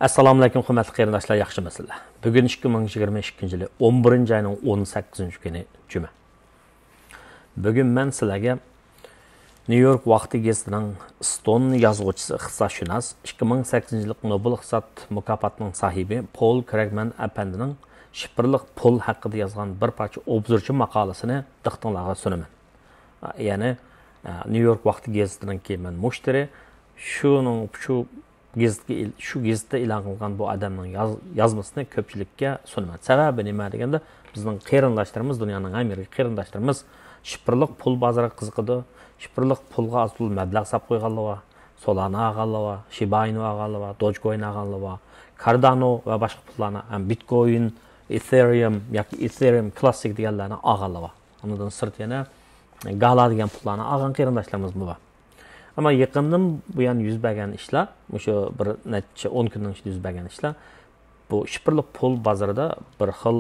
Assalomu alaykum, hurmatli qarindoshlar, yaxshimisizlar? Bugun 2022-yil 11-oyning 18-kuni juma. Bugun men sizlarga New York vaqti gazetining Stone yozuvchisi, iqtisodshunos, 2008-yil Nobel iqtisod mukofotining sohibi Paul Krugman apandining shifrliq pul haqida yozgan bir parcha obzorchi maqolasini diqqatingizga sunaman. Ya'ni New York vaqti gazetining men mushtari shu gazetda e'lon qilgan bu odamning yozmasini ko'pchilikka sunaman. Sababi nima deganda, bizning qarindoshlarimiz, dunyoning Amerika qarindoshlarimiz shifrliq pul bozoriga qiziqadi. Shifrliq pulga asl mablag' solib qo'yganlar, Solana olganlar, Shiba Inu olganlar, Dogecoin olganlar, Cardano va boshqa pullarni, Bitcoin, Ethereum yoki Ethereum Classic deganlarni olganlar. Undan sirt yana Gala degan pullarni olgan qarindoshlarimiz bor. Ama yaqindan bu yan yuz bergan ishlar, o'sha bir necha 10 kundan ichida yuz bergan ishlar, bu shifrliq pul bozorida bir xil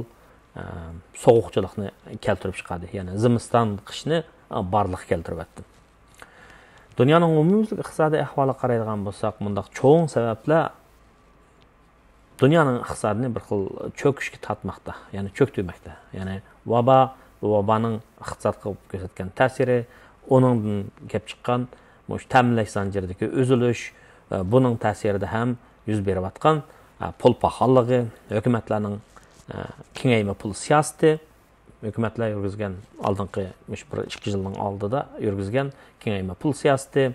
sovuqchilikni keltirib chiqadi. Ya'ni zimiston qishni barliq keltiryapti. Dunyoning umumiy iqtisodiy ahvoliga qaraydigan bo'lsak, bundaq cho'ng sabablar dunyoning iqtisodini bir xil cho'kishga tortmoqda, ya'ni cho'ktirmoqda. Ya'ni vaboning iqtisodga ko'rsatgan ta'siri, uningdan kelib chiqqan ta'minlash zanjiridagi uzilish, buning ta'sirida ham yuz berayotgan pul paxolligi, hukumatlarning kengayma pul siyosati, hukumatlar yurgizgan oldingi 1-2 yilning oldida yurgizgan kengayma pul siyosati,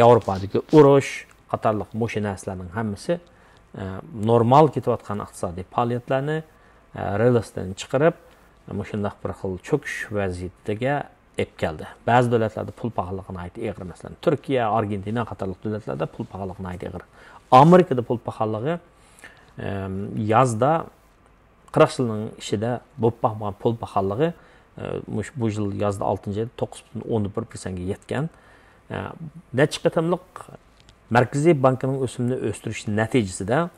Yevropadagi urush qatorliq narsalarning hammasi normal ketayotgan iqtisodiy faoliyatlarni relsdan chiqarib, shundaq bir xil cho'kish vaziyatiga ep keldi. Bazı davlatlarda pul pahalılığına ait ig'ir, masalan, Turkiya, Argentina qatorliq davlatlarda pul pahalılığına ait ig'ir. Amerikada pul pahalılığı yazda 40 yılning ishida bo'lib bo'lgan pul pahalılığı bu yil yazda 6-oyda 9.11% ga yetgan. Necha qatamliq Markaziy bankining o'simini o'stirish natijasida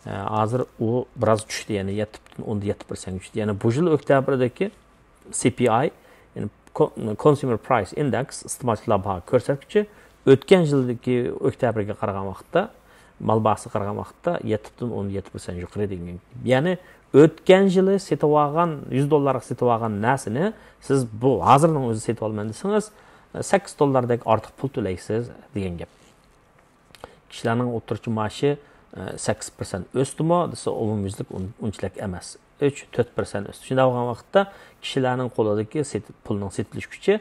hozir u biroz tushdi, ya'ni 7.7% tushdi. Ya'ni bu yil oktyabrdagi CPI, ya'ni Consumer Price Index iste'molchilar baho ko'rsatkichi o'tgan yildagi oktyabrga qaragan vaqtda, mal bahosi qaragan vaqtda 7.17% yuqori degan. Ya'ni o'tgan yili setib olgan $100 setib olgan narsani siz bu hozirning o'zi setib olman desangiz $8 ortiq pul to'laysiz degan gap. Kishilarning o'rtacha maoshi 8% o'sdimi desa, umumyuzlik unchalik emas. 3-4% o'sdi. Shunday bo'lgan vaqtda kishilarning qo'lidagi pulning setilish kuchi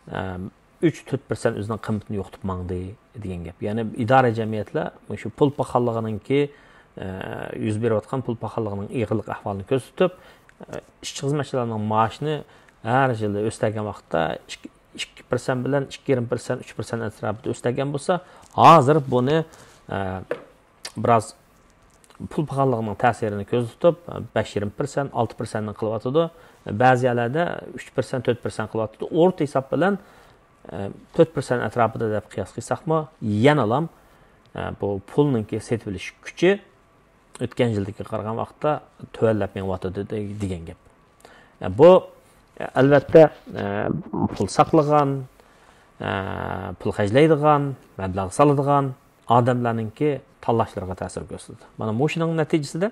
3-4% o'zining qiymatini yo'qotib mangdi degan gap. Ya'ni idora jamiyatlar shu pul paxolligininki yuz berayotgan pul paxolligining ig'irlik ahvolini ko'rsatib, ishchi xizmatchilarning maoshini har yil o'stirgan vaqtda 2% bilan 2,5%, 3% atrofida o'stirgan bo'lsa, hozir buni biroz pul paxolligining ta'sirini ko'z tutib 5-20%, 6% ni qilyotdi. Ba'zi yerlarda 3%, 4% qilyotdi. O'rta hisob bilan 4% atrofida deb qiyos qilsakmi, yana ham bu pulning setilish kuchi o'tgan yilga qaragan vaqtda tuvallab menyapti degan gap. Bu albatta pul saqlagan, pul xajlaydigan, mablag' soladigan odamlarningki tanlashlarga ta'sir ko'rsatdi. Mana bu shuning natijasida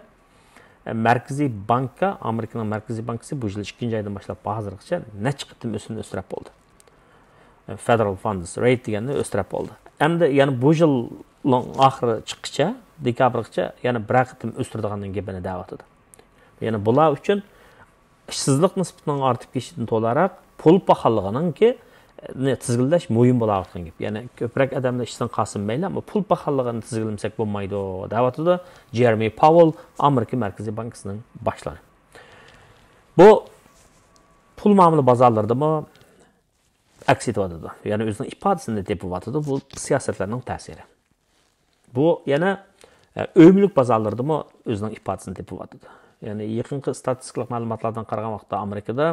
Markaziy bankka, Amerikaning Markaziy bankasi bu yil 2-oydan boshlab hozirgacha necha qatim o'simni o'stirib bo'ldi. Federal Funds Rate deganni o'stirib bo'ldi. Endi yana bu yilning oxiri chiqqancha, dekabrgacha yana bir qatim o'stiradiganning gapini da'vatidi. Yana bular uchun ishsizlik nisbatining ortib ketishidan to'laroq pul paxolligininki tizginlash muhim bo'layotgan gap. Ya'ni ko'proq odamlar ishdan qasinmaydi, ammo pul paxolligini tizginlasak bo'lmaydi da'vatida Jeremy Powell, Amerika Markaziy bankasining boshlig'i. Bu pul muomala bozorlaridami aks etyapti. Ya'ni o'zining ifodasini tepyapti. Bu siyosatlarning ta'siri. Bu yana o'yinlik bozorlaridami o'zining ifodasini tepyapti. Ya'ni yaqinqi statistik ma'lumotlardan qaragan vaqtda Amerikada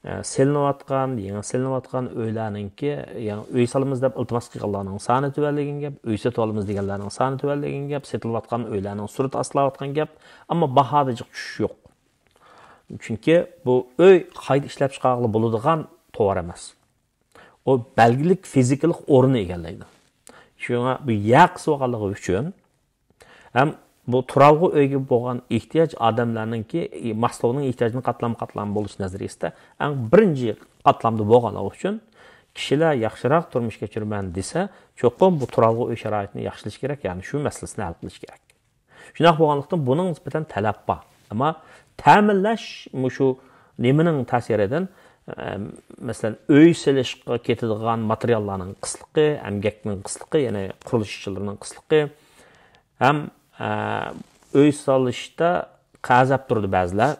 selinayotgan, yangi selinayotgan uylarninki, ya'ni uy solamiz deb iltimos qilganlarning soni tuvalligan gap, uy sotib olamiz deganlarning soni tuvalligan gap, setilayotgan uylarning surati aslayotgan gap, ammo bahoda tushish yo'q. Chunki bu uy qayta ishlab chiqarili bo'ladigan to'g'ri emas. O belgilik fizikalik o'rni egallaydi. Shunga bu yaqs bo'lganligi uchun Hem bu turalgı öyge boğan ihtiyaç adamlarının ki Maslow'nun ihtiyacını katlam buluş nazariyesinde en birinci katlamda boğan için kişiler yaxşıroq turmuş kechirman desa, cho'qim bu turalgı öy sharoitini yaxshilash kerak, ya'ni shu masalasini hal qilish kerak. Shunday bo'lganlikdan buning nisbatan talab bor. Ammo ta'minlash shu nimaning ta'siridan masalan öy silishga ketadigan materiallarning qisliqi, emgakning qisliqi, ya'ni qurilish ishchilarining qisliqi ham öy solishda qarzab turdi ba'zilar,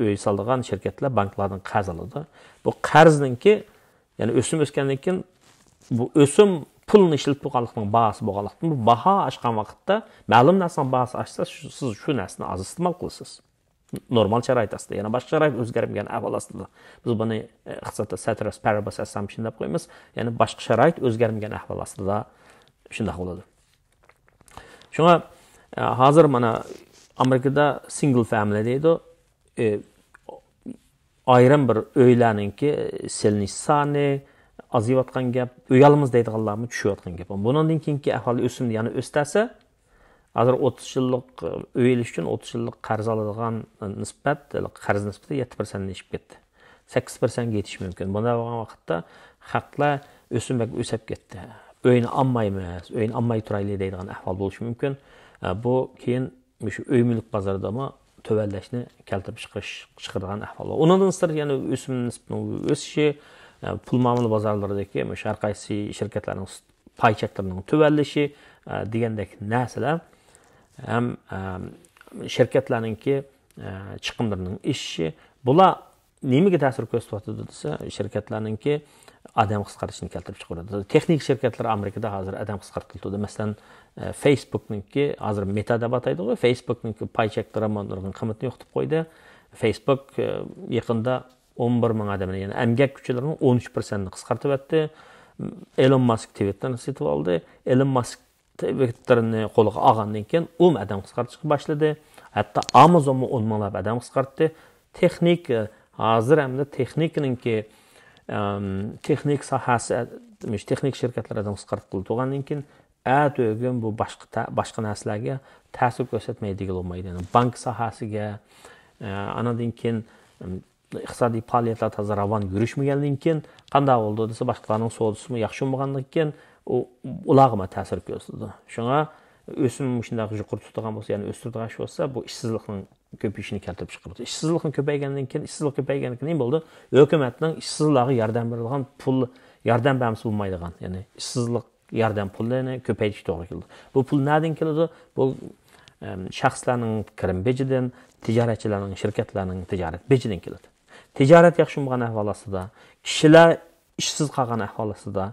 öy soladigan shirkatlar banklardan qarz oladi. Bu qarzningki yani ösüm öskendan keyin bu ösüm pulni ishlatib turganlikning bahası bo'lganlikdan bu baho oshgan vaqtda ma'lum narsaning bahasi oshsa siz shu narsani oz iste'mol qilasiz. Normal sharoit ostida, yana boshqa sharoit o'zgarmagan ahvol ostida. Biz buni iqtisodda ceteris paribus assumption deb qo'yamiz. Ya'ni boshqa sharoit o'zgarmagan ahvol ostida shunday bo'ladi. Shunga hozir mana Amerikada single family deydi. Ayrim bir öylarninki selinish soni aziyotgan gap, uyalımız deydiganlarni tushayotgan gap. Bundan keyingi ahvol o'simni yana o'stasa, hozir 30 yillik uyilish uchun 30 yillik qarz oladigan nisbat, qarz nisbati 7% ishib ketdi. 8% ga yetish mumkin. Bunday bo'lgan vaqtda haqlar o'simga o'sib ketdi. Uyni olmaymiz, uyni olmay turaylik deydigan ahvol bo'lishi mumkin. Bu keyin shu uy mulk bozoridami tövellashni keltirib chiqaradigan ahvol. Undan sir yana o'sim nisbatining o'sishi, pul muomala bozorlaridagi har qaysi shirkatlarning pay cheklarining tövellishi degandek narsalar ham shirkatlarningki chiqimlarining ishishi, bular nimaga ta'sir ko'rsatyapti desa, shirkatlarningki adam qisqarishini keltirib chiqaradi. Texnik shirkatlar Amerikada hozir adam qisqartirdi. Masalan, Facebook'ningki hozir Meta deb ataydi-ku, Facebook'ningki pay cheklari qiymatini yo'qotib qo'ydi. Facebook yaqinda 11 ming odamni, ya'ni emgak kuchlarining 13%ni qisqartib o'tdi. Elon Musk Twitter'ni sotib oldi. Elon Musk Twitter'ni qo'liga olgandan keyin adam qisqartishga boshladi. Hatto Amazon 10 minglab adam qisqartdi. Texnik hozir hamda texnikningki texnik sohasi, texnik shirkatlardan qisqartib qo'ygandan keyin o'g'in bu boshqa narsalarga ta'sir ko'rsatmaydigan bo'lmaydi. Yani bank sohasiga, anadan keyin iqtisodiy faoliyatlar toza ravon yurishmagandan keyin qanday bo'ldi desa, boshqalarning savdosimi yaxshi bo'lmagandan keyin ularga ta'sir ko'rsatdi. Shunga o'sim shunday yuqori tutadigan bo'lsa, ya'ni o'stiradigan bo'lsa, bu ishsizlikning ko'payishini keltirib chiqardi. Ishsizlikning ko'paygandan keyin, nima bo'ldi? Hukumatning ishsizlarga yordam beradigan pul yordam bermasi bo'lmaydigan, ya'ni ishsizlik yordam pulini ko'paytirish to'g'ri keldi. Bu pul nereden keladi? Bu shaxslarning kirim bejidan, tijoratchilarning, shirkatlarning tijorat bejidan keladi. Tijorat yaxshi bo'lgan ahvol ostida, kishilar ishsiz qolgan ahvol ostida,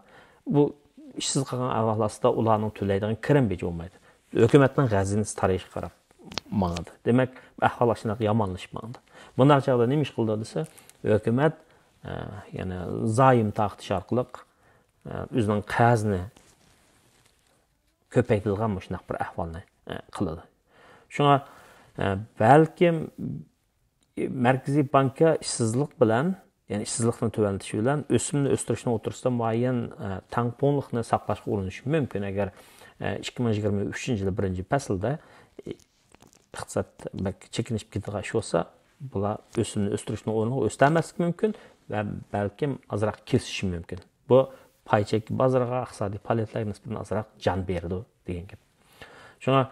bu ishsiz qolgan ahvol ostida ularning to'laydigan kirim beji bo'lmaydi. Hukumatning g'azinasi tarixga qarab mangadi. Demak, ahvol shunaqa yomonlashib mangadi. Bunday chog'da nima ish qildi desa, hukumat ya'ni zoim taxtish orqali o'zining qarzni ko'paytirilgan shunaqa bir ahvolni qiladi. Shunga balkim Markaziy bankka ishsizlik bilan, ya'ni ishsizlikni tuvanlatish bilan o'simni o'stirishni o'tirsida muayyan tangponlikni saqlashga urinishi mumkin. Agar 2023-yil birinchi faslda iqtisod chekinishib ketadigan ish bo'lsa, bular o'simni o'stirishni o'rniga o'stirmasligi mumkin va balkim azroq kesishi mumkin. Bu pay chek bozoriga, iqtisodiy faoliyatlarga nisbatan azroq jon berdi degan gap. Shunga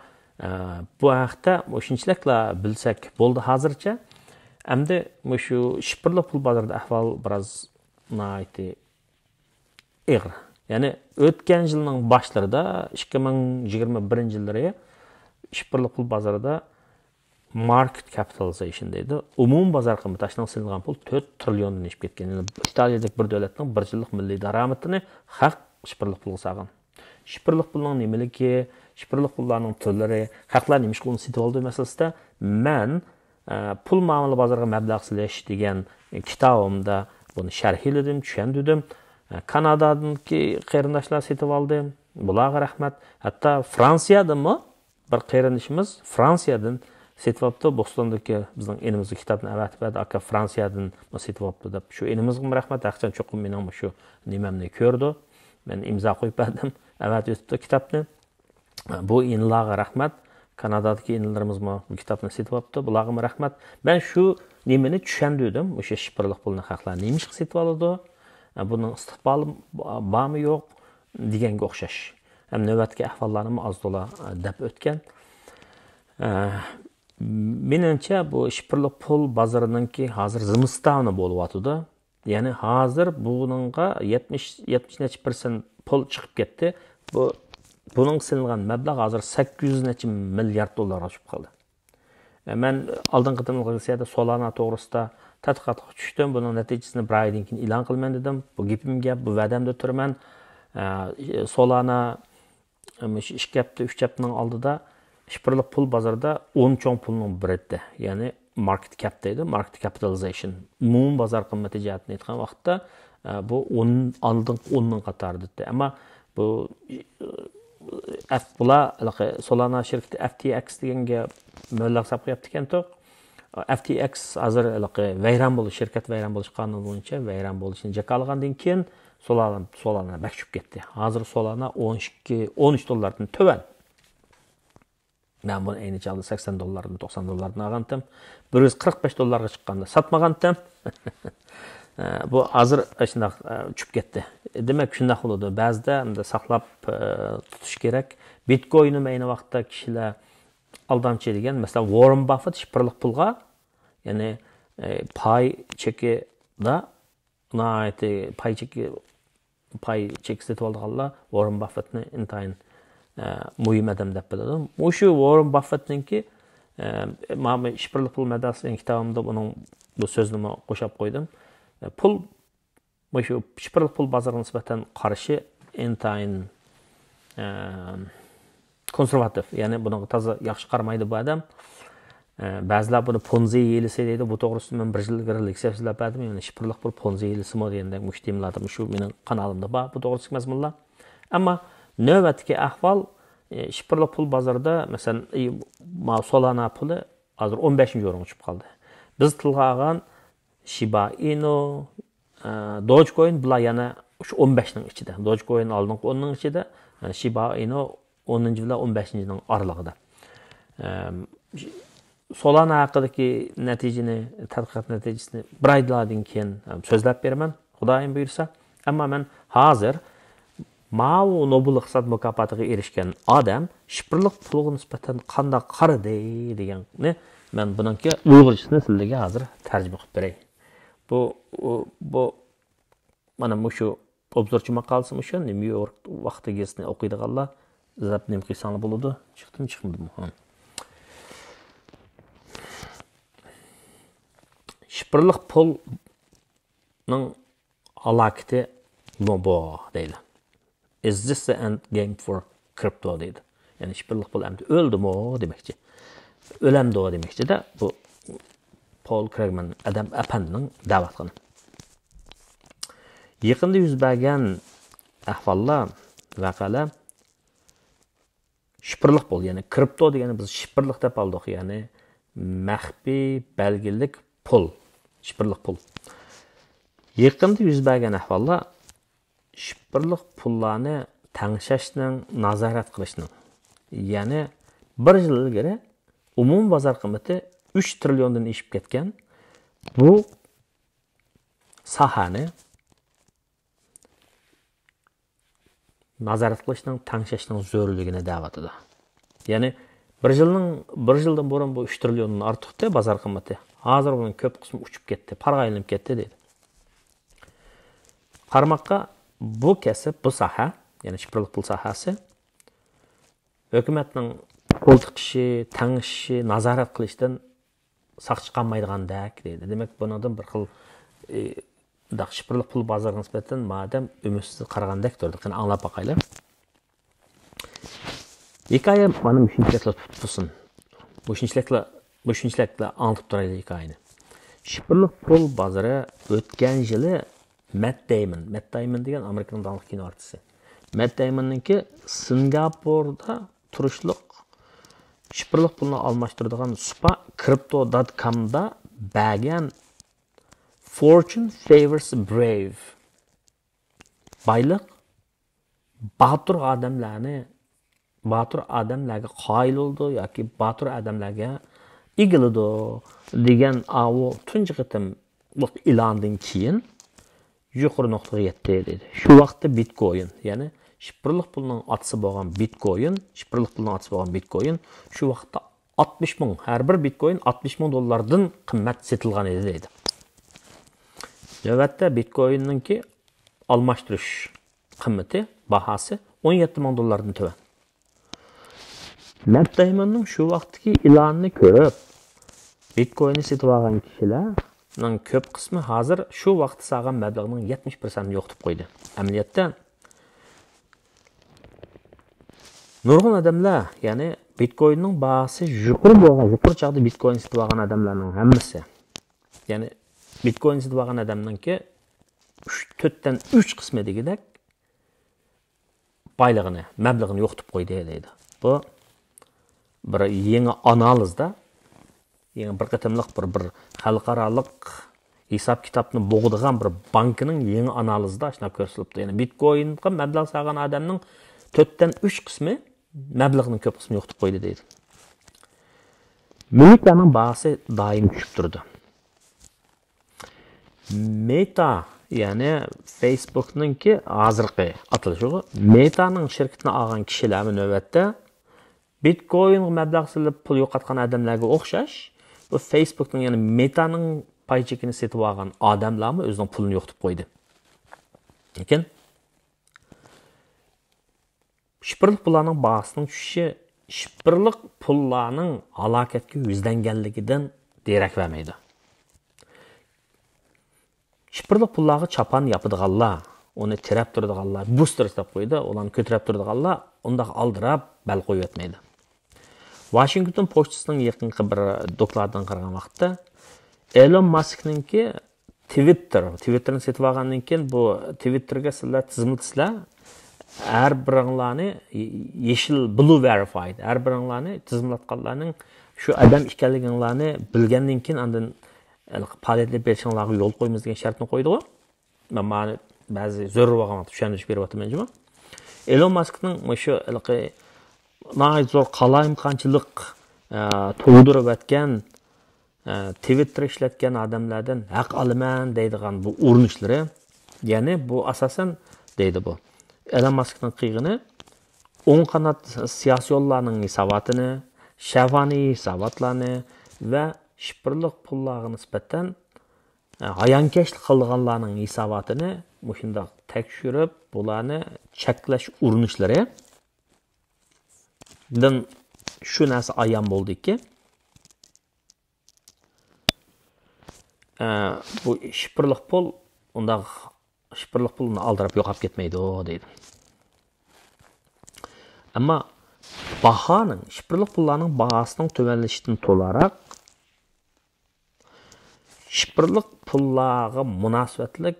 bu haqda shunchaliklar bilsak bo'ldi hozircha. Endi shu shipirli pul bozorida ahvol biroz og'ir. Ya'ni o'tgan yilning boshlarida 2021-yillari shipirli pul bozorida market capitalization deydi. Umum bozor qiymati tashlangan pul 4 trilliondan oshib ketgan. Yani Italiyadagi bir davlatning 1 yillik milliy daromadini haq shipirli pulga solgan. Shipirli pulning nimaligi, shipirli pullarning turlari, haqlar nima qilib sotib oldi masalasida men pul muomala bozoriga mablag' solish degan kitobimda buni sharhladim, tushuntirdim. Kanadadanki qarindoshlar sotib oldi. Bularga rahmat. Hatto Fransiyadami bir qarindoshimiz Fransiyadan setib olibdi. Bostondagi bizning enimizga kitobni avatib aka Fransiyadan setib olibdi deb. Shu enimizga rahmat. Aqchan cho'qim mening shu nimamni ko'rdi. Men imzo qo'yib berdim. Avatib o'tibdi kitobni. Bu inlarga rahmat. Kanadadagi inlarimiz bu kitobni setib olibdi. Bularga rahmat. Men shu nimani tushundim. O'sha shipirliq pulni haqlar nemish setib oladi? Buning istiqboli bormi yo'q deganga o'xshash. Ham navbatga ahvollarni oz-to'la deb o'tgan. Menimcha bu shipirliq pul bozorininki hozir zimistoni bo'lyapti. Ya'ni hozir buningga 70% pul chiqib ketdi. Buning silingan mablag' hozir 800 milliard dollarga tushib qoldi. Men oldingi qitimliqda Solana to'g'risida tadqiqotga tushdim. Buning natijasini bir oydan keyin e'lon qilman dedim. Bu gapim gap, bu va'damda turaman. Solana 2 hafta 3 haftaning oldida shipirliq pul bozorida 10 cho'ng pulning biri edi. Ya'ni market cap deydi, market capitalization. Umum bozor qiymati jihatini aytgan vaqtda bu 10 oldingi 10 ning qatorida. Ammo bu Solana şirketi FTX deganga mablag' sarf qilyapti ekan-ku. FTX hozir vayron bo'lish, shirkat vayron bo'lish qonuni bo'yicha vayron bo'lishini jakalgandan keyin Solana bakchib ketdi. Hozir Solana 13 dollardan tövan. Men buni ayni chog'da 80 dollardan 90 dollardan olgandim. 145 dollarga chiqqanda sotmagandim. Bu hozir shunday tushib ketdi. Demak, shunday bo'ladi. Ba'zida unda saqlab tutish kerak. Bitcoinni ayni vaqtda kishilar aldamchi degan, masalan, Warren Buffett shipirliq pulga, ya'ni pay chekida, pay chek setib olganlar Warren Buffettni intayin muhim odam deb biladi. O'sha Warren Buffettninki mana shipirliq pul madasi kitobimda buning bu so'zni qo'shib qo'ydim. Pul shu shipirliq pul bozoriga nisbatan qarshi intayin konservativ, ya'ni buni toza yaxshi qaramaydi bu odam. Ba'zilar buni Ponzi yelisi deydi. Bu to'g'risida men 1 yil ilgari leksiya so'zlab berdim. Ya'ni shipirliq pul Ponzi yelisimi deganda mushtimladim shu mening kanalimda bor bu to'g'risida mazmunlar. Ammo navbatdagi ahvol shipirliq pul bozorida, masalan, Solana puli hozir 15-o'ringa chiqib qoldi. Biz tilga olgan Shiba Inu, Dogecoin bular yana shu 15 ning ichida. Dogecoin oldingi 10 ning ichida, Shiba Inu 10-chi bilan 15-ning oralig'ida. Solana haqidagi natijani, tadqiqot natijasini bir oydan keyin so'zlab beraman, Xudoyim buyursa. Ammo men hozir Mao Nobel iqtisod mukofotiga erishgan odam shipirliq pulga nisbatan qanday qaradi deganni men buningki uyg'urchasini sizlarga hozir tarjima qilib beray. Bu mana shu obzorchi maqolasi shu New York vaqtigisini o'qiydiganlar zab nim qilsanlar bo'ladi. Chiqdimi? Shipirliq pulning alakati bu deydi. Is this the end game for crypto deydi. Yani shipirliq pul endi o'ldimi demakchi. O'lamdi demakchi-da, bu Paul Krugman adam apanning da'vat qilgan. Yaqinda yuz bergan ahvollar, voqealar shipirliq pul, ya'ni kripto degani biz shipirliq deb oldik, ya'ni maxfiy belgilik pul, shipirliq pul. Yaqinda yuz bergan ahvollar shipirliq pullarni tangshashning, nazorat qilishning, ya'ni 1 yil ilgari umum bozor qiymati 3 trilliondan oshib ketgan bu sohani nazorat qilishning, tangshashning zo'rligini da'vatida. Ya'ni 1 yildan burun bu 3 trilliondan ortiqda bozor qiymati. Hozir buning ko'p qismi uchib ketdi, parg'aylinib ketdi dedi. Qarmoqqa bu kasb, bu soha, ya'ni shipirliq pul sohasi hukumatning qo'l tiqishi, tangishi, nazorat qilishdan saq chiqolmaydigandek deydi. Demak, bundan bir xil shipirliq pul bozoriga nisbatan madam umidsiz qaragandek turdi. Qani anglab boqaylik. Hikoya mana shunchalik tutsin. Bu shunchalik anlatib turaylik hikoyani. Shipirliq pul bozori o'tgan yili Matt Damon degan Amerikaning taniqli kino artisti. Matt Damon'ninki Singapurda turishliq shipirliq pulni almashtiradigan Supa Crypto.com'da bergan Fortune favors brave. Bayliq batur odamlarni batur odamlarga qoyil bo'ldi yoki batur odamlarga egildi degan o tunji qitimliq e'londan keyin yuqori nuqtaga yetdi dedi. Shu vaqtda Bitcoin, ya'ni shifrli pulning otisi bo'lgan Bitcoin, shu vaqtda 60 ming, har bir Bitcoin 60 ming dollardan qimmat setilgan edi dedi. Navbatda Bitcoin'ninki almashtirish qimmati, bahasi 17 ming dollardan tuvan. Matt Damon'ning shu vaqtdagi e'lonni ko'rib, Bitcoin'ni setib olgan kishilarning ko'p qismi hozir shu vaqtda sağan mablag'ning 70%ni yo'qotib qo'ydi. Amaliyotda nurg'un odamlar, ya'ni Bitcoin'ning bahasi yuqori chaqda Bitcoin setib olgan odamlarning hammasi, ya'ni Bitcoin setib olgan odamninki 4dan 3 qismi degidek boylig'ini, mablag'ini yo'qotib qo'ydi deydi. Bu bir yangi analizda, yangi bir qatimliq bir xalqarалық hisob kitobni bo'g'digan bir bankning yangi analizida shuna ko'rsatilibdi. Ya'ni Bitcoin'ga mablag' solgan odamning 4dan 3 qismi mablag'ning ko'p qismini yo'qotib qo'ydi deydi. Mulklarning bahasi doim tushib turdi. Meta, ya'ni Facebook'ninki hozirgi atalishi, Meta'ning shirkatini olgan kishilar navbatda Bitcoin mablag' solib pul yo'qotgan odamlarga o'xshash, bu Facebook'ning, ya'ni Meta'ning pay chekini setib olgan odamlarmi o'zining pulini yo'qotib qo'ydi. Lekin shifrli pullarning bahasining tushishi shifrli pullarning halokatga yuzlanganligidan derak vermaydi. Shifrli pullarga chapan yapadiganlar, onu tirab turadiganlar, booster deb qo'ydi, ularni ko'tarib turadiganlar undaq aldirab bal qo'yib etmaydi. Washington pochtasining yaqinqi bir dokladidan qaragan vaqtda Elon Musk'ninki Twitter'ni setib olgandan keyin bu Twitter'ga sizlar tizimlasizlar, har biringlarni yeshil blue verified, har biringlarni tizimlatganlarning shu odam ekanliginglarni bilgandan keyin andan faoliyatli berishinglarga yo'l qo'yamiz degan shartni qo'ydi-ku. Men ba'zi zo'r bo'lgan tushunish beryapman jima. Elon Musk'ning shu zo'r qalayimqanchilik tug'dirib o'tgan Twitter ishlatgan odamlardan haq olaman deydigan bu urinishlari, ya'ni bu asosan deydi bu Elon Musk'ning qiyig'ini o'ng qanot siyosiyonlarning hisobotini, shavani hisobotlarni va shifrli pullarga nisbatan hayonkashlik qilganlarning hisobotini shunday tekshirib, bularni cheklash urinishlari dan shu narsa ayon bo'ldiki, bu shifrli pul undaq shifrli pulni aldirab yo'qolib ketmaydi deydi. Ammo bahoning, shifrli pullarning bahosining tuvanlashidan to'laroq shifrli pullarga munosabatlik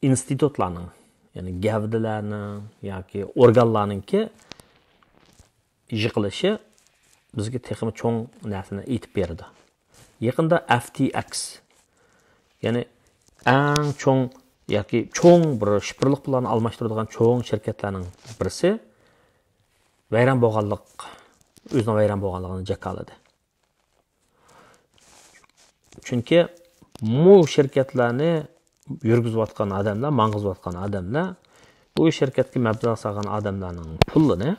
institutlarning, ya'ni gavdalarning yoki organlarningki yig'ilishi bizga texnik cho'ng narsani aytib berdi. Yaqinda FTX, ya'ni eng cho'ng yoki cho'ng bir shifrli pullarni almashtiradigan cho'ng shirkatlarning birisi vayron bo'lganligini jakoladi. Chunki bu shirkatlarni yurgizayotgan odamlar, mang'izayotgan odamlar bu shirkatga mablag' solgan odamlarning pulini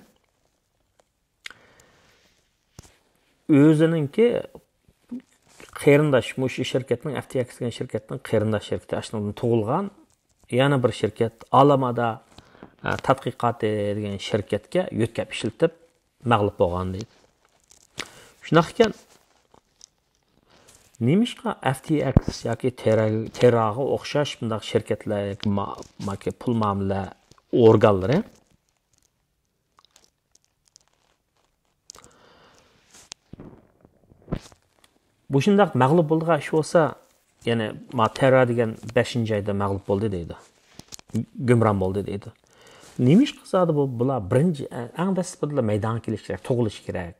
o'zininki qarindosh, shu shirkatning FTX degan shirkatning qarindosh shirkati, ashundan tug'ilgan yana bir shirkat Alameda tadqiqoti degan shirkatga yo'tkab ishlatib mag'lub bo'lgan deydi. Shunaqa ekan, nemishqa FTX yoki Terraga o'xshash bunday shirkatlarga pul muomala organlari bu shunday mag'lub bo'lgan ish bo'lsa, ya'ni Terra degan 5-oyda mag'lub bo'ldi deydi. Gumron bo'ldi deydi. Nemish qilsadi bular birinchi eng dastlabda maydonga kelish kerak, tug'ilish kerak.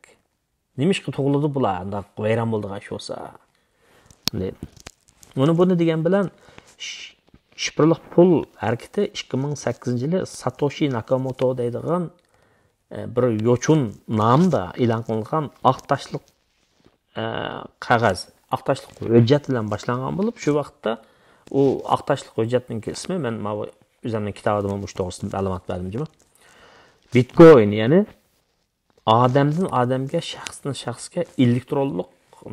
Nemish qilib tug'ildi bular, undaq vayron bo'lgan ish bo'lsa deydi. Buni degan bilan shifrli pul harakati 2008-yili Satoshi Nakamoto deydigan bir yo'chun nomida e'lon qilingan oqtashliq qog'oz, oqtashliq hujjat bilan boshlangan bo'lib, shu vaqtda u oqtashliq hujjatning ismi men o'zimning kitobimda bu to'g'risida ma'lumot berdim. Bitcoin, ya'ni odamdan odamga, shaxsdan shaxsga elektronlik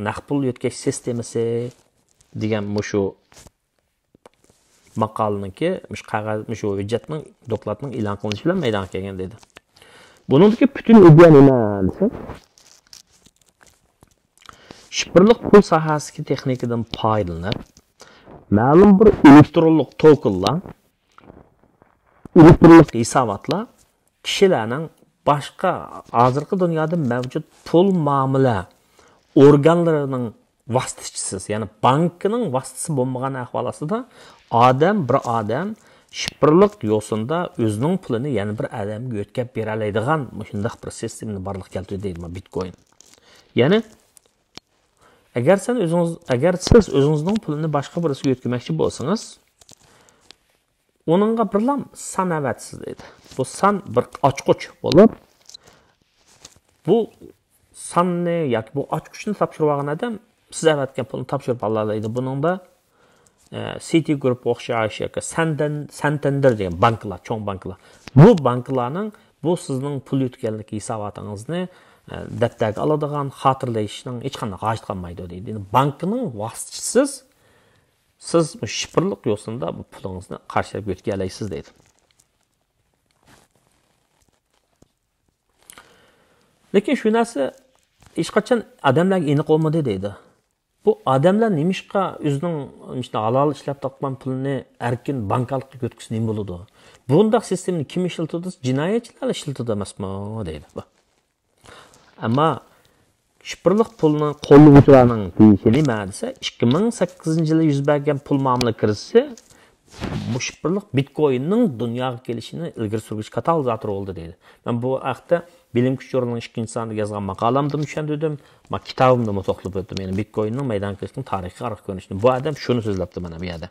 naqd pul yetkazish sistemasi degan shu maqolniki, shu hujjatning dokladning e'lon qilinishi bilan maydonga kelgan dedi. Buningdagi butun idea nima desa, shifrlik pul sohasidagi texnikadan foydalanib, ma'lum bir elektronlik tokenlar, elektronlik hisobotlar kishilarning boshqa hozirgi dunyoda mavjud pul muomala organlarining vositachisiz, ya'ni bankining vositasi bo'lmagan ahvol ostida bir odam shifrlik yo'sinda o'zining pulini yana bir odamga o'tkazib bera oladigan shunday bir sistemni barliqqa keltirdi deydi Bitcoin. Ya'ni agar siz o'zingizning pulini boshqa birisiga o'tkazmoqchi bo'lsangiz, onunğa birlam san avatsiz deydi. Bu san bir ochquch bo'lib, bu sanni yoki bu ochquchni topshirib olgan odam siz avatgan pulni topshirib oladi. Buningda Citigroup o'xshash yoki Santander degan banklar, cho'ng banklar. Bu banklarning bu sizning pul yutganlik hisobotingizni daftarga oladigan, xotirlashning hech qanday hojat qolmaydi deydi. Bankning vositachisiz siz shifrlik yo'sinda bu pulingizni qarshilab o'tkazay olasiz deydi. Lekin shu narsa hech qachon odamlarga aniq bo'lmadi deydi. Bu odamlar nimishqa o'zining halol ishlab topgan pulini erkin bankalikqa o'tkazsa nima bo'ladi? Bunday sistemni kim ishlatadi? Jinoyatchilar ishlatadi emasmi deydi. Ammo shifrlik pulni qo'llovchilarning deyishi nima desa, 2008-yilda yuz bergan pul muomala kirisi bu shifrlik Bitcoinning dunyoga kelishini ilgari surgich katalizator bo'ldi deydi. Men bu haqda Bilim kuch jurnalining 2-sonida yozgan maqolamda tushundim, kitobimda to'xtalib o'tdim. Ya'ni Bitcoinning maydonga kelishining tarixiy qaror ko'rinishini. Bu odam shuni so'zlabdi mana bu yerda.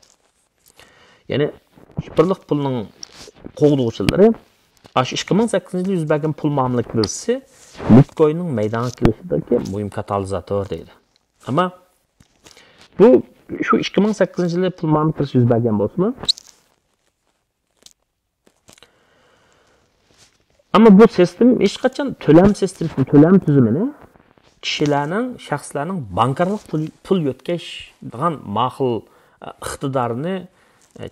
Ya'ni shifrlik pulning qo'g'duvchilari 2008-yilda yuz bergan pul muomala kirisi Bitcoinning maydonga kelishidagi muhim katalizator deydi. Ammo bu shu 2008-yilda pul muomala kirisi yuz bergan bo'lsa-mu, ama bu sistem hech qachon to'lam sistemini, to'lam tuzumini kishilarning, shaxslarning bankarlik pul yo'tkazishdan ma'qul iqtidorini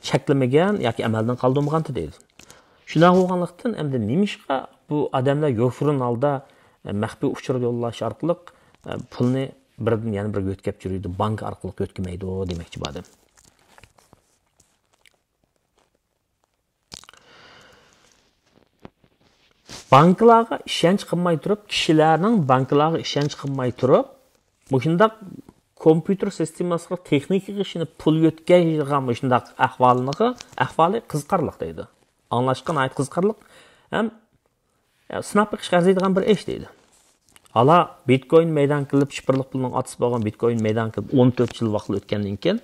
cheklamagan yoki amaldan qoldirmagan deydi. Shunday bo'lganlikdan endi nimishqa bu odamlar yo'furin holda maxfiy uchur yo'llash orqali pulni biridan yana biriga o'tkazib yuradi, bank orqali o'tkazmaydi demoqchi bu odam. Banklarga ishonch qilmay turib, kishilarning banklarga ishonch qilmay turib, bu shunday kompyuter sistemasiga texnikaga ishini pul yo'tkazgan shunday ahvoli qiziqarli deydi. Anglashgan ayt qiziqarli ham sinab chiqish arziydigan bir ish deydi. Hala Bitcoin maydon qilib, shifrlik pulning otisi bo'lgan Bitcoin maydon qilib 14 yil vaqt o'tgandan keyin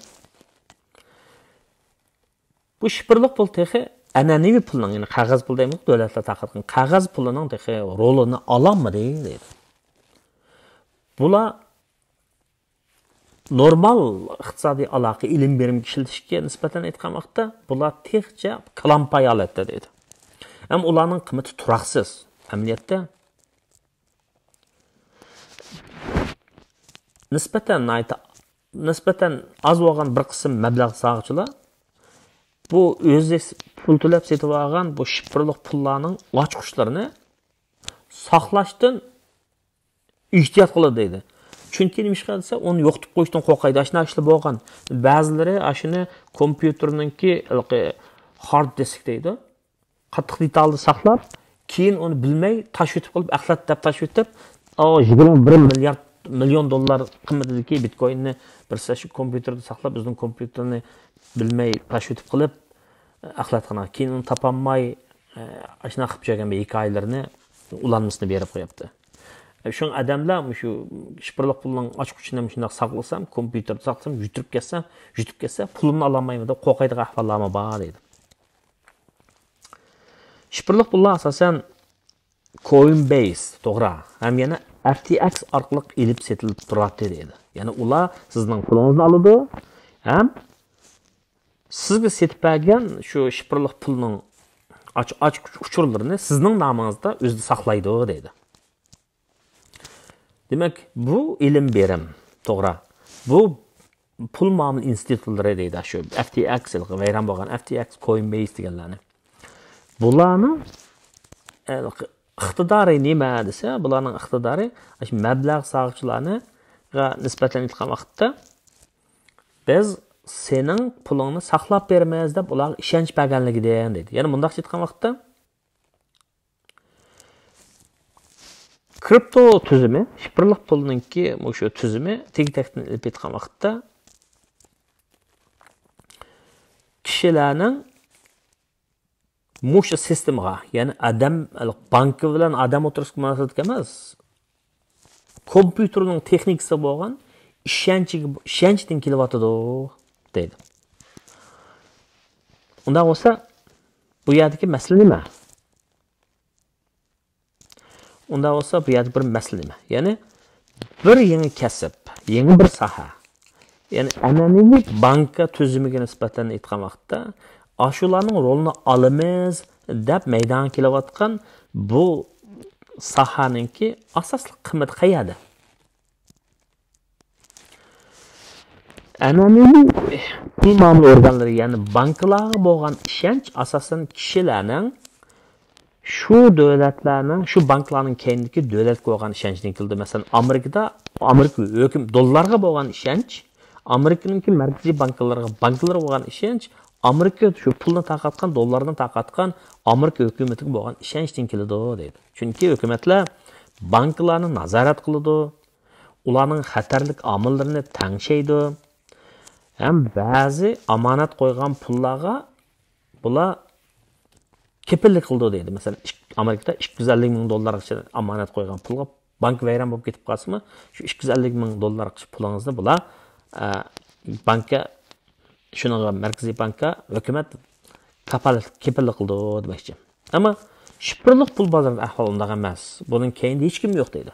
bu shifrlik pul texi an'anaviy pulning, ya'ni qog'oz pul deymiz, davlatlar taqdirgan qog'oz pulining texi rolini ololmadi deydi. Bular normal iqtisodiy aloqa ilm berimga ishlatishga nisbatan aytgan vaqtda bular texcha kalampay holatda deydi. Ham ularning qiymati turaqsiz. Amaliyotda nisbatan az bo'lgan bir qism mablag' sog'chilar bu o'zi pul to'lab setib olgan bu shifrlik pullarning ochquchlarini saqlashdan ehtiyot qiladi deydi. Chunki nima ish qilsa, uni yo'qitib qo'yishdan qo'rqaydi. Ashuna ishlar bo'lgan. Ba'zilari ashuni kompyuterningki hard disk deydi. Qattiq detalni saqlab, keyin uni bilmay tash o'tib qilib, axlat deb tash o'tib, 21 million dollar qiymatidagi Bitcoinni birsa shu kompyuterda saqlab, o'zining kompyuterini bilmay tash o'tib qilib, axlatxona keyin uni topolmay ashuna qilib qo'ygan hikoyalarni ulanmasini berib qo'yapti. Şu adamlar şu shifrlik pulning ochquchini shunday saqlasam, kompyuterda saqlasam, yutib ketsa, pulini olamayman deb qo'rqaydigan ahvollarmi bor deydi. Shifrlik pullar asosan Coinbase, to'g'ri. Ham yana FTX orqali elib setilib turadi deydi. Ya'ni ular sizning pulingizni oladi, ham sizga setib bergan shu shifrli pulning ochiq uchurlarini sizning nomingizda o'zida saqlaydi deydi. Demak, bu ilm berim, to'g'ri. Bu pul muomala institutlari deydi, shu FTX vayron bo'lgan FTX, Coinbase deganlarni. Bularni iqtidori nima desa, bularning iqtidori shu mablag' sog'chilarni nisbatan aytgan vaqtda biz sening pulingni saqlab bermaymiz deb ularga ishonch berganligidan deydi. Ya'ni bundoq aytgan vaqtda kripto tuzumi, shifrli pulninki shu tuzumi teg-tekdan ilib aytgan vaqtda kishilarning mushu sistemaga, ya'ni adam banki bilan adam o'tirishga munosabat emas, kompyuterning texnikasi bo'lgan ishonchdan kelyotidi deydi. Unda bo'lsa, bu yerdagi masala nima? Unda bo'lsa, bu yerda bir masala nima? Ya'ni bir yangi kasb, yangi bir soha. Ya'ni an'anaviy banka tuzumiga nisbatan aytgan vaqtda ashularning rolini olamiz deb maydonga kelayotgan bu sohaninki asosli qiymati qayerda? An'anaviy pul muomala organlari, ya'ni banklarga bo'lgan ishonch asosan kishilarning shu davlatlarning, shu banklarning keyindagi davlatga bo'lgan ishonchdan keldi. Masalan, Amerika hukum dollarga bo'lgan ishonch, Amerikaning markaziy bankalarga bo'lgan ishonch, Amerika shu pulni taqatgan, dollarni taqatgan Amerika hukumatiga bo'lgan ishonchdan keladi deydi. Chunki hukumatlar banklarni nazorat qiladi, ularning xatarlik omillarini tangshaydi. Ham ba'zi amonat qo'ygan pullarga bular kepillik qildi deydi. Masalan, Amerikada 250 ming dollargacha amonat qo'ygan pulga bank vayron bo'lib ketib qolsa, shu 250 ming dollargacha pulingizni bular bankka, shunaqa markaziy bankka hukumat kepillik qildi demoqchi. Ammo shifrli pul bozorida ahvol unday emas. Buning keyinda hech kim yo'q deydi.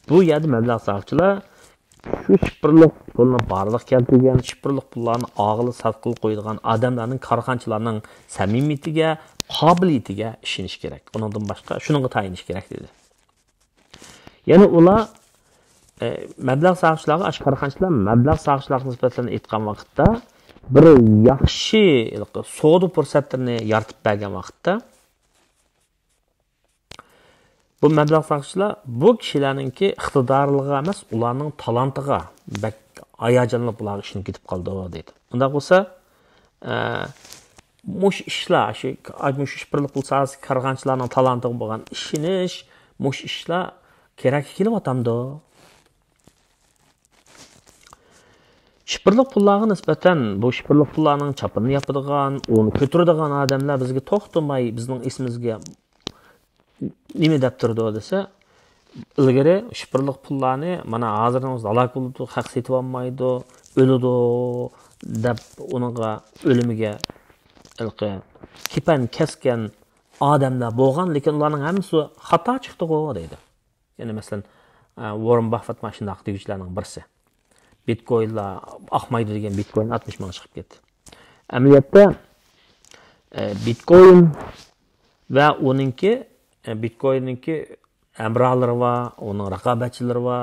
Bu yerda mablag' soqchilar shu shifrli pulni barliq keltirgan, shifrli pullarni og'ili sotqil qo'yadigan odamlarning, korxonchilarning samimiyatiga, qobiliyatiga ishonish kerak. Undan boshqa shunga tayinish kerak dedi. Ya'ni ular mablag' soqchilarga, korxonchilar mablag' soqchilarga nisbatan aytgan vaqtda bir yaxshi savdo fursatlarini yaratib bergan vaqtda bu mablag' soqchilar bu kishilarningki iqtidorligi emas, ularning talantiga bak hayajonlanib ular ishini ketib qoldi deydi. Unda bo'lsa, mush ishlar, shu shifrli pul sohasi korxonchilarning talantiga bo'lgan ishinish, mush ishlar kerak kelyapti. Shifrli pullarga nisbatan bu shifrli pullarning chapini yapadigan, uni ko'taradigan odamlar bizga to'xtamay bizning ismimizga nima deb turdi desa, ilgari shifrli pullarni mana hozirimiz halok bo'ldi, haq setib olmaydi, o'ladi deb uninga o'limiga kipan kesgan odamlar bo'lgan, lekin ularning hammasi xato chiqdi deydi. Ya'ni masalan, Warren Buffett mashindaq deguvchilarning birisi. Bitcoinlar oqmaydi degan Bitcoin 60 ming chiqib ketdi. Amaliyotda Bitcoin va uninki Bitcoin'ninki amralari va uning raqobatchilari va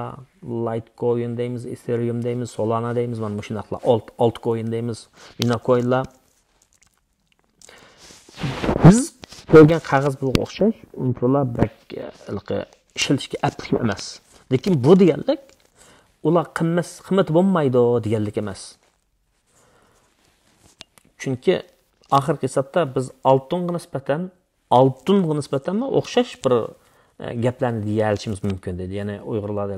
Litecoin deymiz, Ethereum deymiz, Solana deymiz, mana bu shunaqlar altcoin deymiz, Bitcoinlar. Biz ko'rgan qog'oz pulga o'xshash, ular ishlatishga aplik emas. Lekin bu deganlik ular qimmat bo'lmaydi deganlik emas. Chunki oxirgi hisobda biz oltinga nisbatan o'xshash bir gaplarni deya olishimiz mumkin dedi. Ya'ni Uyg'urlarda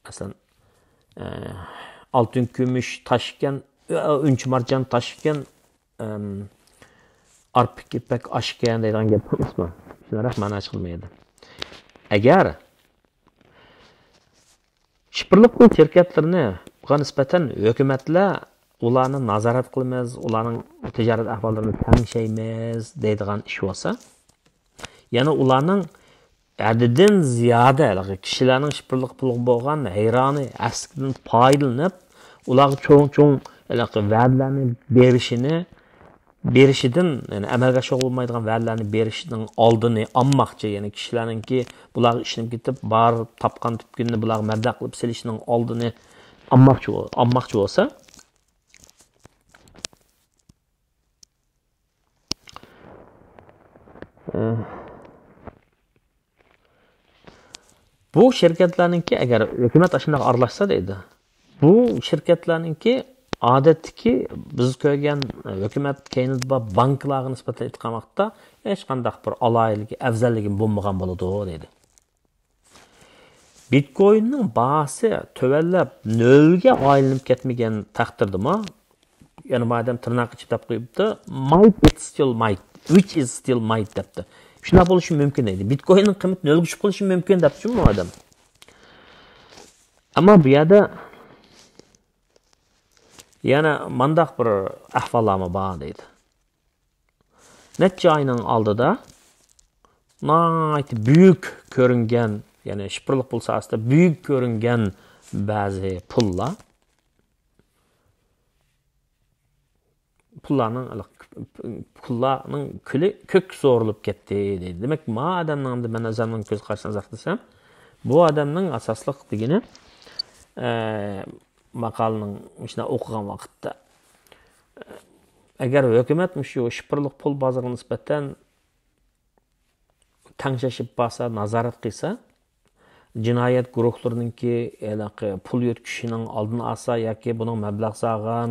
masalan oltin, kumush tashgan, unchi marjon tashgan, arpik ipak oshgan degan gap emasmi? Shunday ma'no chiqilmaydi. Agar shifrli pul şirketlerini buga nisbatan hukumatlar ularni nazorat qilamiz, ularning tijorat ahvollarini tangshaymiz deydigan ish bo'lsa, Yana ularning adadin ziyoda kishilarning shipirliq pul bo'lgan hayroni aslidan foydalanib, ularga cho'ng-cho'ng va'dalarni berishidan, yani amalga oshirolmaydigan va'dalarni berishining oldini olmoqchi, ya'ni kishilarningki bular ishlab ketib, bar topgan tupkunni bular mablag' qilib selishining oldini olmoqchi bo'lsa, bu şirketlarninki agar hukumat shunday aralashsa deydi, bu shirkatlarninki odatdagi biz ko'rgan hukumat keyinda banklarga nisbatan aytgan vaqtda hech qanday bir aloyiligi, afzalligi bo'lmagan bo'ladi deydi. Bitcoinning bahsi tövellab nolga aylanib ketmagan taqdirdami, ya'ni madem tırnak ichida qo'yibdi, might it still might, which is still might debdi. Shuna bo'lishi mumkin edi. Bitcoinning qiymati nolga tushib qolishi mumkin deb tushunmi odam? Ammo bu yerda yana mandaq bir ahvollarmi bor deydi. Necha oyning oldida büyük ko'ringan, ya'ni shipirliq pul sohasida büyük ko'ringan ba'zi pullarning kuli ko'k so'rilib ketdi deydi. Demak, ma odamning men o'zimning ko'z qarshisiga zaqtisam, bu odamning asosliq degini maqolaning shuna o'qigan vaqtda agar hukumat shu shipirliq pul bozoriga nisbatan tangshashib bo'lsa, nazorat qilsa, jinoyat guruhlarininki pul yo'tkishining oldini olsa yoki buning mablag' solgan,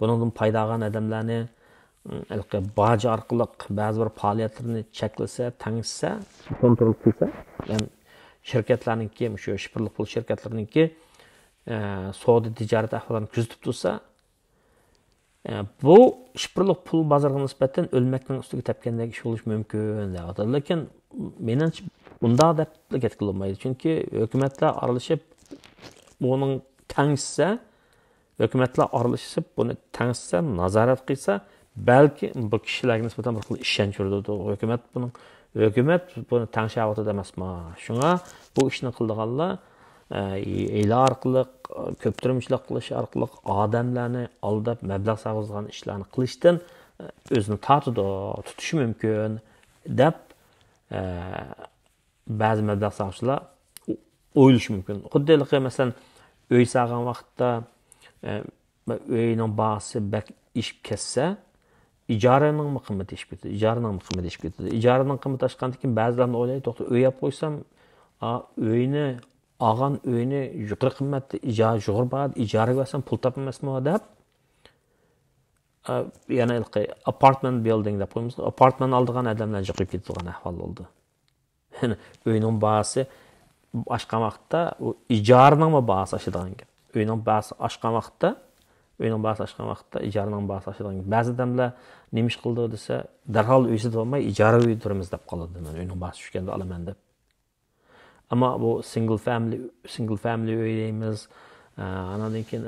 buningdan foydalangan odamlarni boj orqali ba'zi bir faoliyatlarni cheklasa, tangsa, kontrol qilsa, ya'ni shirkatlarninki shu shipirliq pul shirkatlarininki savdo tijorat ahvolini kuzatib tursa, bu shipirliq pul bozoriga nisbatan o'lmakning ustiga tepgandek ish bo'lishi mumkin deyapti. Lekin menimcha bunda deb ketilmaydi. Chunki hukumatlar aralashib buning tangsa, hukumatlar aralashib buni tangsa, nazorat qilsa, balki bu kishilarga nisbatan bir xil ishonch yuradi. Hukumat buni tangshyapti emasmi? Shunga bu ishni qildiganlar e'lon orqali ko'ptirmishlik qilish orqali odamlarni aldab mablag' sag'izgan ishlarni qilishdan o'zini tutishi mumkin deb ba'zi mablag' sag'uvchilar o'ylashi mumkin. Xuddi masalan uy sag'an vaqtda uyning bahsi bak ishib ketsa, ijaraning qiymati ishib ketadi. Ijaraning qiymati oshgandan keyin ba'zilarni o'ylaydi, to'xta uy olib qo'ysam, uyni olgan uyni yuqori qimmatda yuqori bahada ijaraga bersam pul topmasmi deb, yana apartment building deb qo'yamiz. Apartment oldigan odamlar chiqib ketadigan ahvol bo'ldi. Yani uyning bahsi oshgan vaqtda ijaraning bahsi oshadigan gap. Uyning bahsi oshgan vaqtda ijaraning bahsi oshadigan gap. Ba'zi odamlar nima ish qildi desa, darhol uysida bo'lmay ijara uy turamiz deb qoladi. Men uyning bahsi tushganda olaman deb. Ama bu single family uy deymiz. Anadan keyin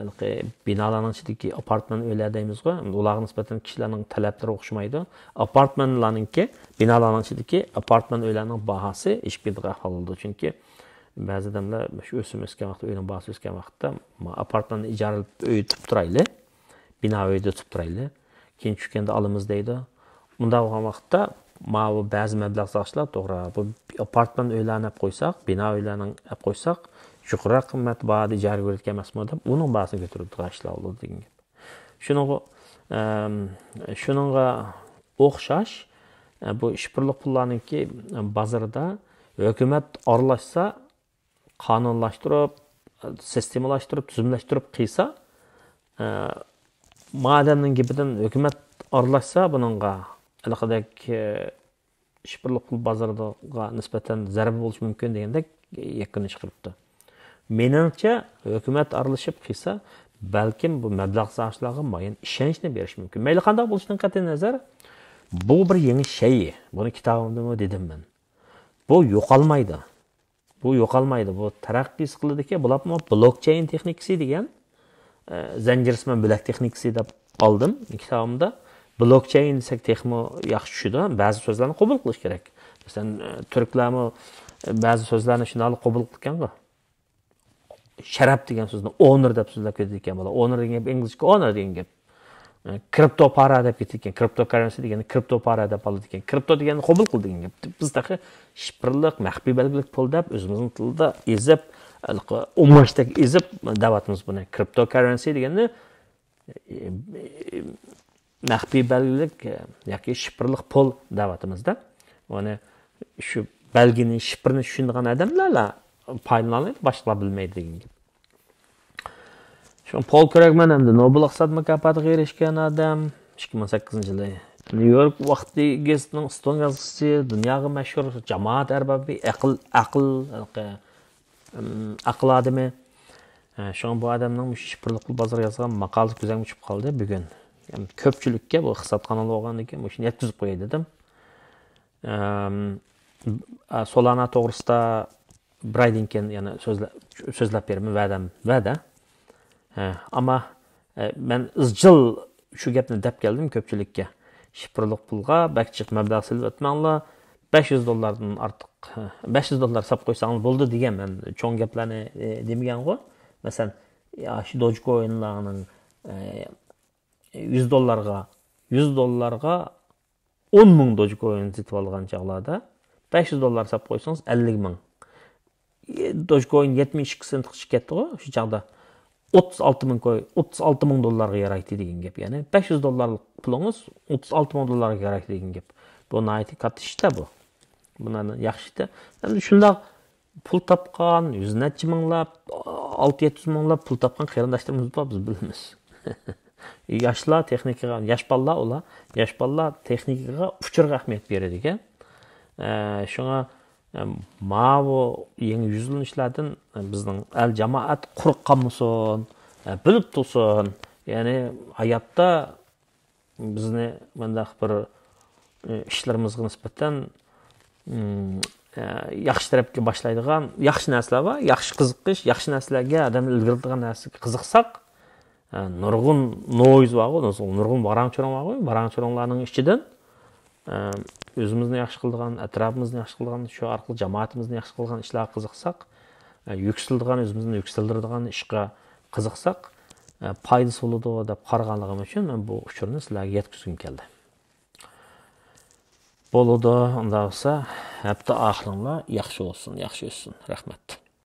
binolarning ichidagi apartman uylar deymiz-ku. Ularga nisbatan kishilarning talablari o'xshamaydi. Apartmanlarningki, binolarning ichidagi apartman uylarning bahasi ishqilib ahvol bo'ldi. Chunki ba'zi odamlar shu o'sgan vaqtda uyning bahasi o'sgan vaqtda apartmanni ijaralab uy tutib turayli, bino uyda tutib turayli, keyin tushganda olamiz deydi. Bunda bo'lgan vaqtda bu ba'zi mablag' soqchilar to'g'ri, bu apartman uylarni olib qo'ysak, bino uylarni olib qo'ysak, yuqori qimmat bahada ijaraga berilgan emasmi deb, uning bahasini ko'tarib turishlar bo'ladi degan gap. Shuningga o'xshash bu shipirliq pullarningki bozorida hukumat aralashsa, qonunlashtirib, sistemalashtirib, tuzumlashtirib qilsa, madamning gapidan hukumat aralashsa, buningga aloqadek shipirliq pul bozoriga nisbatan zarar bo'lishi mumkin degandek yakun chiqibdi. Menimcha hukumat aralashib qilsa, balkim bu mablag' soqchilarga muayyan ishonchni berish mumkin. Mayli qanday bo'lishidan qat'iy nazar, bu bir yangi shay. Buni kitobimda dedim men. Bu yo'qolmaydi. Bu taraqqiy qiladi-ki, bular blockchain texnikasi degan zanjirsimon bo'lak texnikasi deb oldim kitobimda. Blockchain desak texmo yaxshi tushadi. Ba'zi so'zlarni qabul qilish kerak. Sen Türklermi bazı sözlerini şunday qabul qilgan-ku. Sharaf degan so'zni honor deb so'zlab ketgan bola. Honor degan gap inglizcha honor degan gap. Kripto para deb ketgan. Cryptocurrency degani kripto para deb oladi ekan. Kripto degani qabul qil degan gap. Bizdagi shifrliq, maxfiy belgilik pul deb o'zimizning tilda ezib, ummashdagi ezib da'vatimiz buni. Cryptocurrency degani maxfiy belgilik yoki shifrliq pul da'vatimizda. Ya'ni shu belgini, shifrini tushunadigan odamlar paylanadi, boshqalar bilmaydi degan gap. Şu Paul Krugman hamda Nobel iqtisod mukofotiga erishgan odam 2008-yili New York vaqti gazetining uston yozuvchisi, dunyoga mashhur jamoat arbobi, aql odami. Şu bu odamning shifrli pul bozori yozgan maqolasi ko'zim uchib qoldi bugun. Yani ko'pchilikka bu iqtisod kanali bo'lgandan keyin shuni yetkazib qo'yay dedim. Solana to'g'risida bir oydan keyin yana so'zlab beraman, va'da. Ama ben izchil shu gapni deb keldim ko'pchilikka. Shifrli pulga bakchiq mablag' silib o'tmanglar, $500 ortiq, $500 sap qo'ysanglar bo'ldi degan men cho'ng gaplarni demagan-ku. Masalan, shu Dogecoin'larning $100 10,000 Dogecoin setib olgan chaqlarda $500 sap qo'ysangiz 50,000. Dogecoin 72 sent chiqib ketdi-ku, shu chaqda. $36,000 yaraydi degan gap. Ya'ni $500 pulingiz $36,000 yaraydi degan gap. Bu nayati katta ishda bu. Bundan yaxshida. Endi shundoq pul topgan, 100 necha minglab, 600-700 minglab pul topgan qarindoshlarimiz bor, biz bilamiz. Yoshlar texnikaga, yosh bolalar ular, yosh bolalar texnikaga uchurga ahamiyat beradi ekan. Shunga bu yangi yüzlanishlardan bizning el jamoat quruq qolmasin, bilib tursin. Ya'ni hayotda bizni bunday bir ishlarimizga nisbatan yaxshi tarafga boshlaydigan yaxshi narsalar bor, yaxshi qiziqish, yaxshi narsalarga odam ilgiradigan narsaga qiziqsak, nurg'un noiz bor, nurg'un varang-choronglarning ichidan o'zimizni yaxshi qiladigan, atrofimizni yaxshi qiladigan, shu orqali jamoatimizni yaxshi qiladigan ishlarga qiziqsak, yuksaladigan, o'zimizni yuksaldiradigan ishga qiziqsak, foydasi bo'ladi deb qaraganligim uchun men bu uchurni sizlarga yetkazgim keldi. Bo'ladi, unda bo'lsa, hafta oxiringlar yaxshi bo'lsin, yaxshi o'tsin. Rahmat.